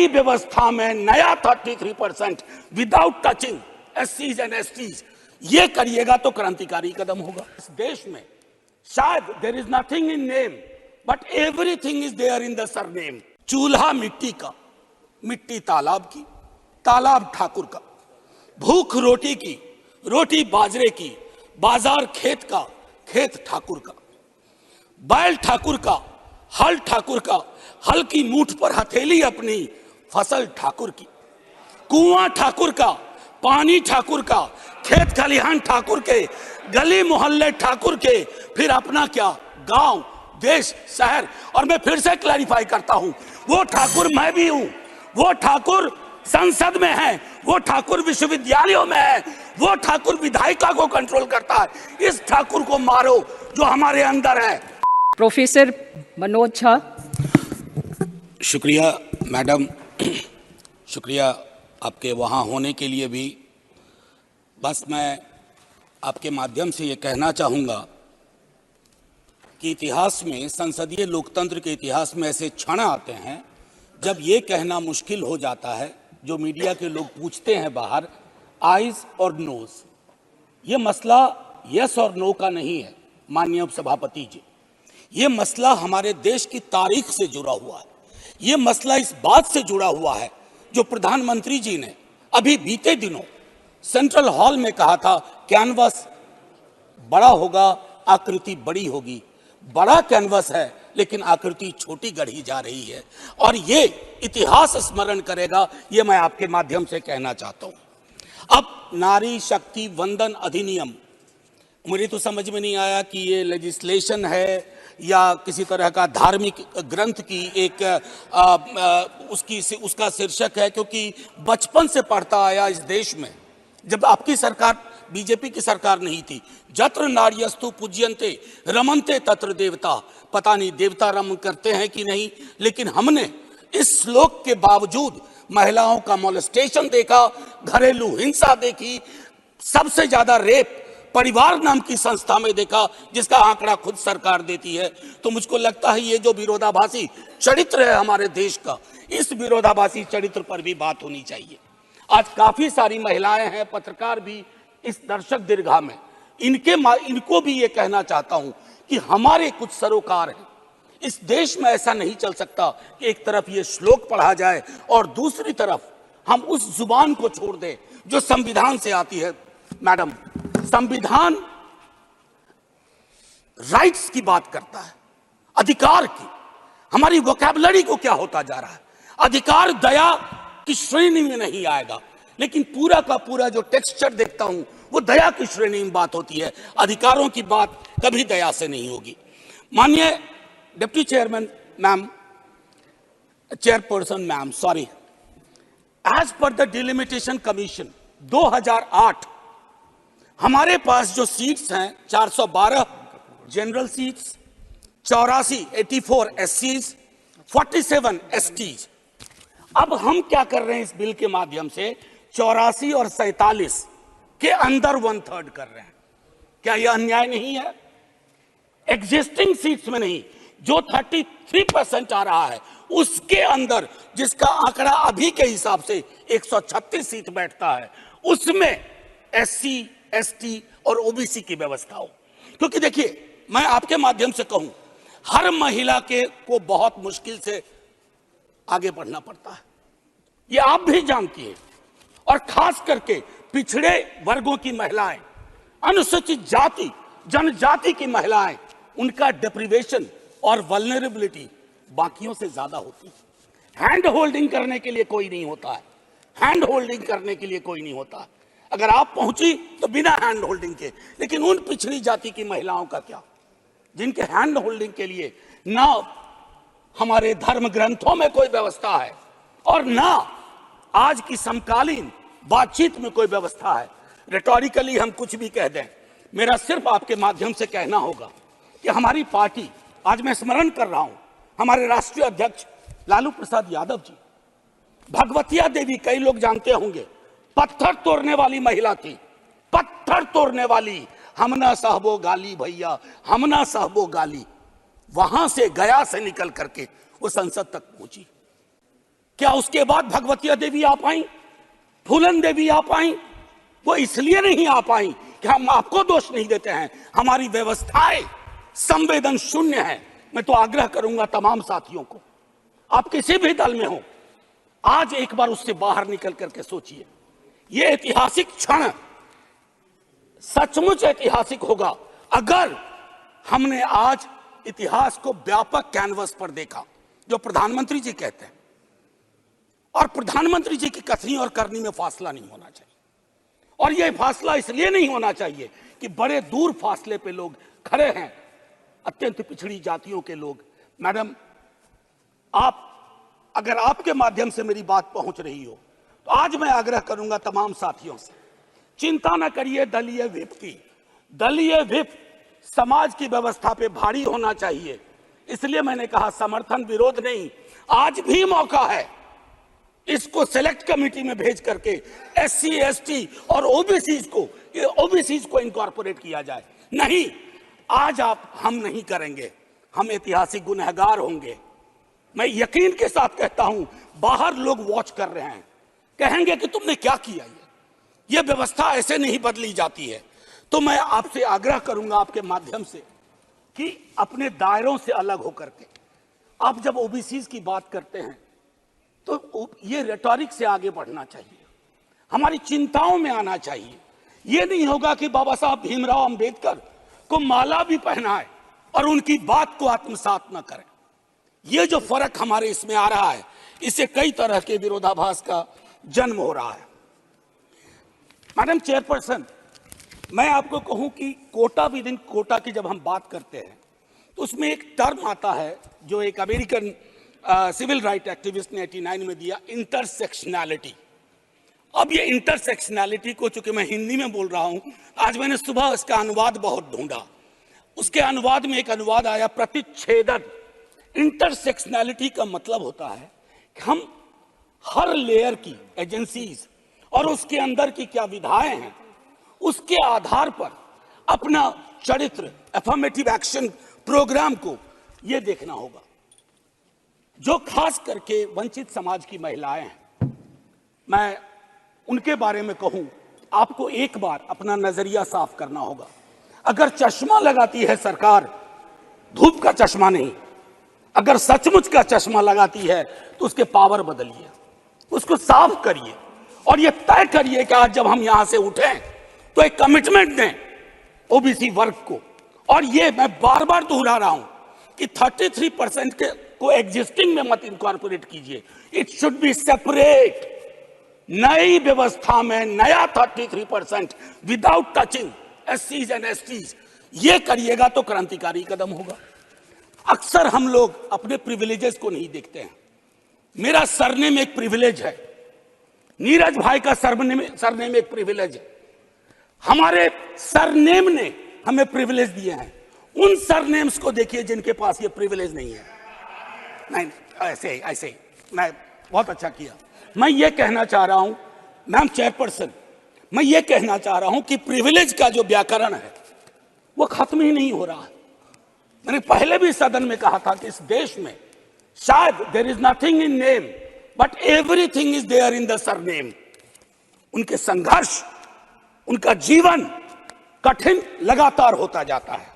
नई व्यवस्था में नया 33% without touching SCs and STs, ये करिएगा तो क्रांतिकारी कदम होगा इस देश में। शायद there is nothing in name but everything is there in the surname. चूल्हा मिट्टी का, मिट्टी तालाब की, तालाब ठाकुर का, भूख रोटी की, रोटी बाजरे की, बाजार खेत का, खेत ठाकुर का, बैल ठाकुर का, हल ठाकुर का, हल की मूठ पर हथेली अपनी, फसल ठाकुर की, कुआं ठाकुर का, पानी ठाकुर का, खेत खलिहान ठाकुर के, गली मोहल्ले ठाकुर के, फिर अपना क्या, गांव, देश, शहर। और मैं फिर से क्लैरिफाई करता हूं, वो ठाकुर मैं भी हूं, वो ठाकुर संसद में है, वो ठाकुर विश्वविद्यालयों में है, वो ठाकुर विधायिका को कंट्रोल करता है। इस ठाकुर को मारो जो हमारे अंदर है। प्रोफेसर मनोज झा। शुक्रिया मैडम, शुक्रिया आपके वहाँ होने के लिए भी। बस मैं आपके माध्यम से ये कहना चाहूँगा कि इतिहास में, संसदीय लोकतंत्र के इतिहास में ऐसे क्षण आते हैं जब ये कहना मुश्किल हो जाता है, जो मीडिया के लोग पूछते हैं बाहर, आइज और नोज। ये मसला यस और नो का नहीं है माननीय उपसभापति जी, ये मसला हमारे देश की तारीख से जुड़ा हुआ है। ये मसला इस बात से जुड़ा हुआ है जो प्रधानमंत्री जी ने अभी बीते दिनों सेंट्रल हॉल में कहा था, कैनवस बड़ा होगा, आकृति बड़ी होगी। बड़ा कैनवस है लेकिन आकृति छोटी गढ़ी जा रही है और ये इतिहास स्मरण करेगा, ये मैं आपके माध्यम से कहना चाहता हूं। अब नारी शक्ति वंदन अधिनियम, मुझे तो समझ में नहीं आया कि ये लेजिस्लेशन है या किसी तरह का धार्मिक ग्रंथ की एक उसका शीर्षक है, क्योंकि बचपन से पढ़ता आया इस देश में, जब आपकी सरकार, बीजेपी की सरकार नहीं थी, जत्र नार्यस्तु पूज्यन्ते रमन्ते तत्र देवता। पता नहीं देवता रमन करते हैं कि नहीं, लेकिन हमने इस श्लोक के बावजूद महिलाओं का मोलेस्टेशन देखा, घरेलू हिंसा देखी, सबसे ज्यादा रेप परिवार नाम की संस्था में देखा, जिसका आंकड़ा खुद सरकार देती है। तो मुझको लगता है ये जो विरोधाभासी चरित्र है हमारे देश का, इस विरोधाभासी चरित्र पर भी बात होनी चाहिए। आज काफी सारी महिलाएं हैं, पत्रकार भी इस दर्शक दीर्घा में, इनको भी ये कहना चाहता हूं कि हमारे कुछ सरोकार हैं। इस देश में ऐसा नहीं चल सकता कि एक तरफ ये श्लोक पढ़ा जाए और दूसरी तरफ हम उस जुबान को छोड़ दें जो संविधान से आती है। मैडम, संविधान राइट्स की बात करता है, अधिकार की। हमारी वोकैबुलरी को क्या होता जा रहा है, अधिकार दया की श्रेणी में नहीं आएगा, लेकिन पूरा का पूरा जो टेक्सचर देखता हूं वो दया की श्रेणी में बात होती है, अधिकारों की बात कभी दया से नहीं होगी। माननीय deputy chairman ma'am, chairperson ma'am, sorry, as per the delimitation commission 2008 हमारे पास जो सीट्स हैं 412 जनरल सीट्स, 84 SCs, 47 STs। अब हम क्या कर रहे हैं इस बिल के माध्यम से, 84 और 47 के अंदर 1/3 कर रहे हैं। क्या यह अन्याय नहीं है? एग्जिस्टिंग सीट्स में नहीं, जो 33% आ रहा है उसके अंदर, जिसका आंकड़ा अभी के हिसाब से 136 सीट बैठता है, उसमें SC, ST और OBC की व्यवस्था हो। क्योंकि देखिए, मैं आपके माध्यम से कहूं, हर महिला को बहुत मुश्किल से आगे बढ़ना पड़ता है, ये आप भी जानती हैं। और खास करके पिछड़े वर्गों की महिलाएं, अनुसूचित जाति जनजाति की महिलाएं, उनका डिप्रिवेशन और वल्नरेबिलिटी बाकियों से ज्यादा होती है। हैंड होल्डिंग करने के लिए कोई नहीं होता है, हैंड होल्डिंग करने के लिए कोई नहीं होता है। अगर आप पहुंची तो बिना हैंड होल्डिंग के, लेकिन उन पिछड़ी जाति की महिलाओं का क्या, जिनके हैंड होल्डिंग के लिए ना हमारे धर्म ग्रंथों में कोई व्यवस्था है और ना आज की समकालीन बातचीत में कोई व्यवस्था है। रेटोरिकली हम कुछ भी कह दें, मेरा सिर्फ आपके माध्यम से कहना होगा कि हमारी पार्टी, आज मैं स्मरण कर रहा हूं, हमारे राष्ट्रीय अध्यक्ष लालू प्रसाद यादव जी, भगवतिया देवी, कई लोग जानते होंगे, पत्थर तोड़ने वाली महिला थी, पत्थर तोड़ने वाली, हम ना सहबो गाली भैया, हम ना सहबो गाली। वहां से, गया से निकल करके वो संसद तक पहुंची। क्या उसके बाद भगवतिया देवी आ पाई, फूलन देवी आ पाई? वो इसलिए नहीं आ पाई कि हम आपको दोष नहीं देते हैं, हमारी व्यवस्थाएं संवेदन शून्य है। मैं तो आग्रह करूंगा तमाम साथियों को, आप किसी भी दल में हो, आज एक बार उससे बाहर निकल करके सोचिए। यह ऐतिहासिक क्षण सचमुच ऐतिहासिक होगा अगर हमने आज इतिहास को व्यापक कैनवस पर देखा, जो प्रधानमंत्री जी कहते हैं। और प्रधानमंत्री जी की कथनी और करनी में फासला नहीं होना चाहिए, और यह फासला इसलिए नहीं होना चाहिए कि बड़े दूर फासले पे लोग खड़े हैं, अत्यंत पिछड़ी जातियों के लोग। मैडम, आप अगर आपके माध्यम से मेरी बात पहुंच रही हो तो आज मैं आग्रह करूंगा तमाम साथियों से, चिंता न करिए दलीय व्हिप की। दलीय व्हिप समाज की व्यवस्था पे भारी होना चाहिए, इसलिए मैंने कहा समर्थन विरोध नहीं। आज भी मौका है इसको सेलेक्ट कमेटी में भेज करके SC ST और ओबीसी को इनकॉर्पोरेट किया जाए। नहीं, आज हम नहीं करेंगे, हम ऐतिहासिक गुनहगार होंगे। मैं यकीन के साथ कहता हूं, बाहर लोग वॉच कर रहे हैं, कहेंगे कि तुमने क्या किया। ये व्यवस्था ऐसे नहीं बदली जाती है। तो मैं आपसे आग्रह करूंगा आपके माध्यम से कि अपने दायरों से अलग होकर के आप जब ओबीसी की बात करते हैं तो ये रेटोरिक से आगे बढ़ना चाहिए, हमारी चिंताओं में आना चाहिए। ये नहीं होगा कि बाबा साहब भीमराव अंबेडकर को माला भी पहनाए और उनकी बात को आत्मसात न करें। ये जो फर्क हमारे इसमें आ रहा है, इससे कई तरह के विरोधाभास का जन्म हो रहा है। मैडम चेयरपर्सन, मैं आपको कहूं कि कोटा विद इन कोटा की जब हम बात करते हैं तो उसमें एक टर्म आता है जो एक अमेरिकन सिविल राइट एक्टिविस्ट ने 89 में दिया, इंटरसेक्शनैलिटी। अब ये इंटरसेक्शनैलिटी को, चूंकि मैं हिंदी में बोल रहा हूं, आज मैंने सुबह इसका अनुवाद बहुत ढूंढा, उसके अनुवाद में एक अनुवाद आया प्रतिच्छेदन। इंटरसेक्शनैलिटी का मतलब होता है कि हम हर लेयर की एजेंसीज और उसके अंदर की क्या विधाएं हैं, उसके आधार पर अपना चरित्र, अफर्मेटिव एक्शन प्रोग्राम को यह देखना होगा। जो खास करके वंचित समाज की महिलाएं हैं, मैं उनके बारे में कहूं, आपको एक बार अपना नजरिया साफ करना होगा। अगर चश्मा लगाती है सरकार, धूप का चश्मा नहीं, अगर सचमुच का चश्मा लगाती है तो उसके पावर बदलिए, उसको साफ करिए और ये तय करिए कि आज जब हम यहां से उठें तो एक कमिटमेंट दें ओबीसी वर्ग को। और ये मैं बार बार दोहरा रहा हूं कि 33% के को एग्जिस्टिंग में मत इनकॉर्पोरेट कीजिए, इट शुड बी सेपरेट। नई व्यवस्था में नया 33% without touching SCs and STs, ये करिएगा तो क्रांतिकारी कदम होगा। अक्सर हम लोग अपने प्रिविलेजेस को नहीं देखते हैं। मेरा सरनेम एक प्रिविलेज है, नीरज भाई का सरनेम एक प्रिविलेज है। हमारे सरनेम ने हमें प्रिविलेज दिए हैं। उन सरनेम्स को देखिए जिनके पास ये प्रिविलेज नहीं है। नहीं, ऐसे मैं बहुत अच्छा किया। मैं ये कहना चाह रहा हूं मैम चेयरपर्सन, मैं ये कहना चाह रहा हूं कि प्रिविलेज का जो व्याकरण है वो खत्म ही नहीं हो रहा है। मैंने पहले भी सदन में कहा था कि इस देश में शायद there is nothing in name but everything is there in the surname. उनके संघर्ष, उनका जीवन कठिन लगातार होता जाता है।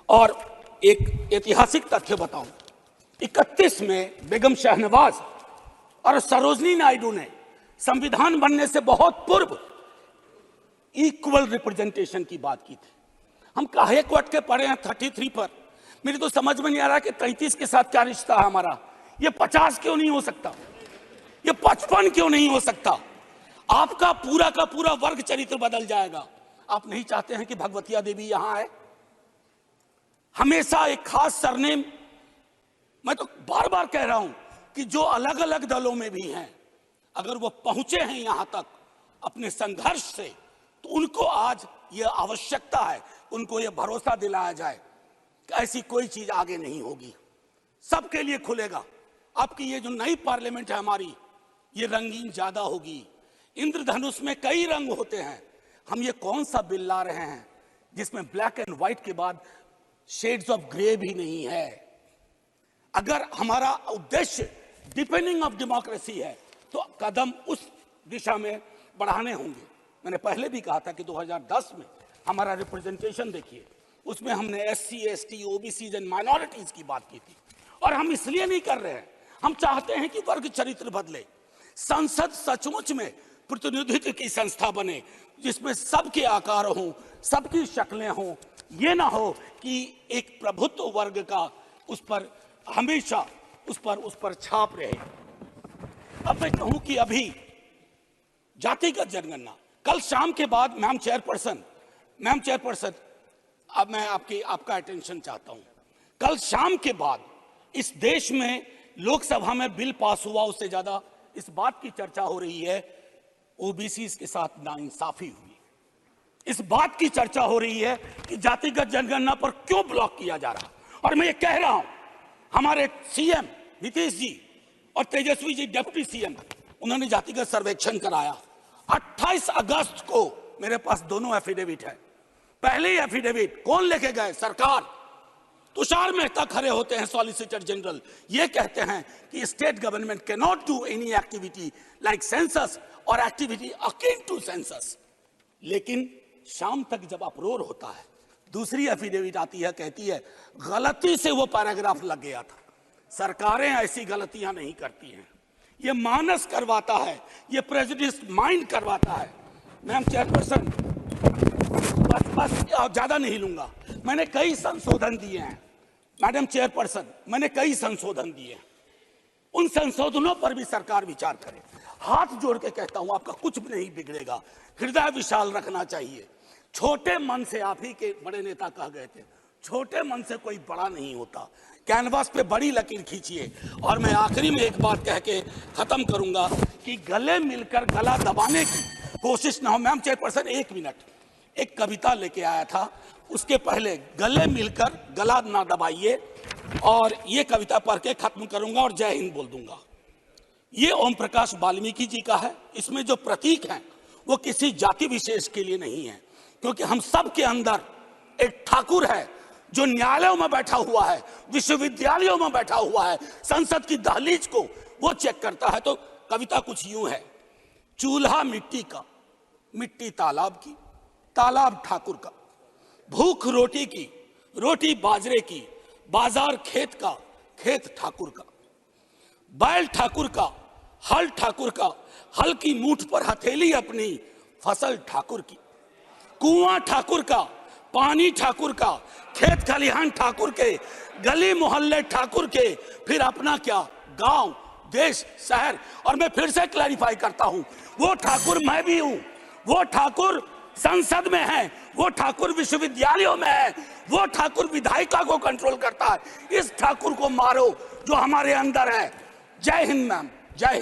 और एक ऐतिहासिक तथ्य बताऊं, 31 में बेगम शहनवाज और सरोजनी नायडू ने संविधान बनने से बहुत पूर्व इक्वल रिप्रेजेंटेशन की बात की थी। हम काहे को अटके पड़े हैं 33 पर? मेरी तो समझ में नहीं आ रहा कि 33 के साथ क्या रिश्ता है हमारा। ये 50 क्यों नहीं हो सकता? ये 55 क्यों नहीं हो सकता? आपका पूरा का पूरा वर्ग चरित्र बदल जाएगा। आप नहीं चाहते हैं कि भगवतिया देवी यहां आए? हमेशा एक खास सरनेम, मैं तो बार बार कह रहा हूं कि जो अलग अलग दलों में भी हैं, अगर वो पहुंचे हैं यहां तक अपने संघर्ष से, तो उनको आज ये आवश्यकता है, उनको ये भरोसा दिलाया जाए कि ऐसी कोई चीज आगे नहीं होगी, सबके लिए खुलेगा। आपकी ये जो नई पार्लियामेंट है हमारी, ये रंगीन ज्यादा होगी। इंद्रधनुष में कई रंग होते हैं। हम ये कौन सा बिल ला रहे हैं जिसमें ब्लैक एंड व्हाइट के बाद शेड्स ऑफ ग्रे भी नहीं है? अगर हमारा उद्देश्य डिपेंडिंग ऑफ डेमोक्रेसी है, तो कदम उस दिशा में बढ़ाने होंगे। मैंने पहले भी कहा था कि 2010 में हमारा रिप्रेजेंटेशन देखिए, उसमें हमने SC, ST, OBCs and minorities की बात की थी। और हम इसलिए नहीं कर रहे हैं, हम चाहते हैं कि वर्ग चरित्र बदले, संसद सचमुच में प्रतिनिधित्व की संस्था बने, जिसमें सबके आकार हों, सबकी शक्लें हों। ये ना हो कि एक प्रभुत्व वर्ग का उस पर हमेशा उस पर छाप रहे। अब मैं कहूं कि अभी जातिगत जनगणना, कल शाम के बाद मैम चेयरपर्सन, अब मैं आपका अटेंशन चाहता हूं। कल शाम के बाद इस देश में लोकसभा में बिल पास हुआ, उससे ज्यादा इस बात की चर्चा हो रही है OBCs के साथ नाइंसाफी हुई। इस बात की चर्चा हो रही है कि जातिगत जनगणना पर क्यों ब्लॉक किया जा रहा। और मैं ये कह रहा हूं, हमारे CM नीतीश जी और तेजस्वी जी डिप्टी CM, उन्होंने जातिगत सर्वेक्षण कराया। 28 अगस्त को मेरे पास दोनों एफिडेविट है। पहले एफिडेविट कौन लेके गए? सरकार। तुषार मेहता खड़े होते हैं, सॉलिसिटर जनरल, ये कहते हैं कि state government can not do any activity like census और एक्टिविटी अकिन टू सेंसस। लेकिन शाम तक जब अप्रोर होता है, दूसरी एफिडेविट आती है, कहती है गलती से वो पैराग्राफ लग गया था। सरकारें ऐसी गलतियां नहीं करती हैं, ये मानस करवाता है, ये प्रेजुडिस माइंड करवाता है। मैम चेयरपर्सन, बस ज्यादा नहीं लूंगा। मैंने कई संशोधन दिए हैं मैडम चेयरपर्सन, मैंने कई संशोधन दिए हैं। उन संशोधनों पर भी सरकार विचार करे। हाथ जोड़ के कहता हूं, आपका कुछ भी नहीं बिगड़ेगा, हृदय विशाल रखना चाहिए। छोटे मन से, आप ही के बड़े नेता कह गए थे, छोटे मन से कोई बड़ा नहीं होता। कैनवास पे बड़ी लकीर खींचिए। और मैं आखिरी में एक बात कह के खत्म करूंगा कि गले मिलकर गला दबाने की कोशिश ना हो। मैम चेयरपर्सन, 1 मिनट, एक कविता लेके आया था, उसके पहले गले मिलकर गला ना दबाइए, और ये कविता पढ़ के खत्म करूंगा और जय हिंद बोल दूंगा। ये ओम प्रकाश वाल्मीकि जी का है। इसमें जो प्रतीक हैं वो किसी जाति विशेष के लिए नहीं है, क्योंकि हम सब के अंदर एक ठाकुर है जो न्यायालयों में बैठा हुआ है, विश्वविद्यालयों में बैठा हुआ है, संसद की दहलीज को वो चेक करता है। तो कविता कुछ यूं है, चूल्हा मिट्टी का, मिट्टी तालाब की, तालाब ठाकुर का, भूख रोटी की, रोटी बाजरे की, बाजार खेत का, खेत ठाकुर का, बैल ठाकुर का, हल ठाकुर का, हल की मूठ पर हथेली अपनी, फसल ठाकुर की, कुआं ठाकुर का, पानी ठाकुर का, खेत खलिहान ठाकुर के, गली मोहल्ले ठाकुर के, फिर अपना क्या, गांव, देश, शहर। और मैं फिर से क्लैरिफाई करता हूं, वो ठाकुर मैं भी हूं, वो ठाकुर संसद में है, वो ठाकुर विश्वविद्यालयों में है, वो ठाकुर विधायिका को कंट्रोल करता है। इस ठाकुर को मारो जो हमारे अंदर है। जय हिंद मैम, जय हिंद।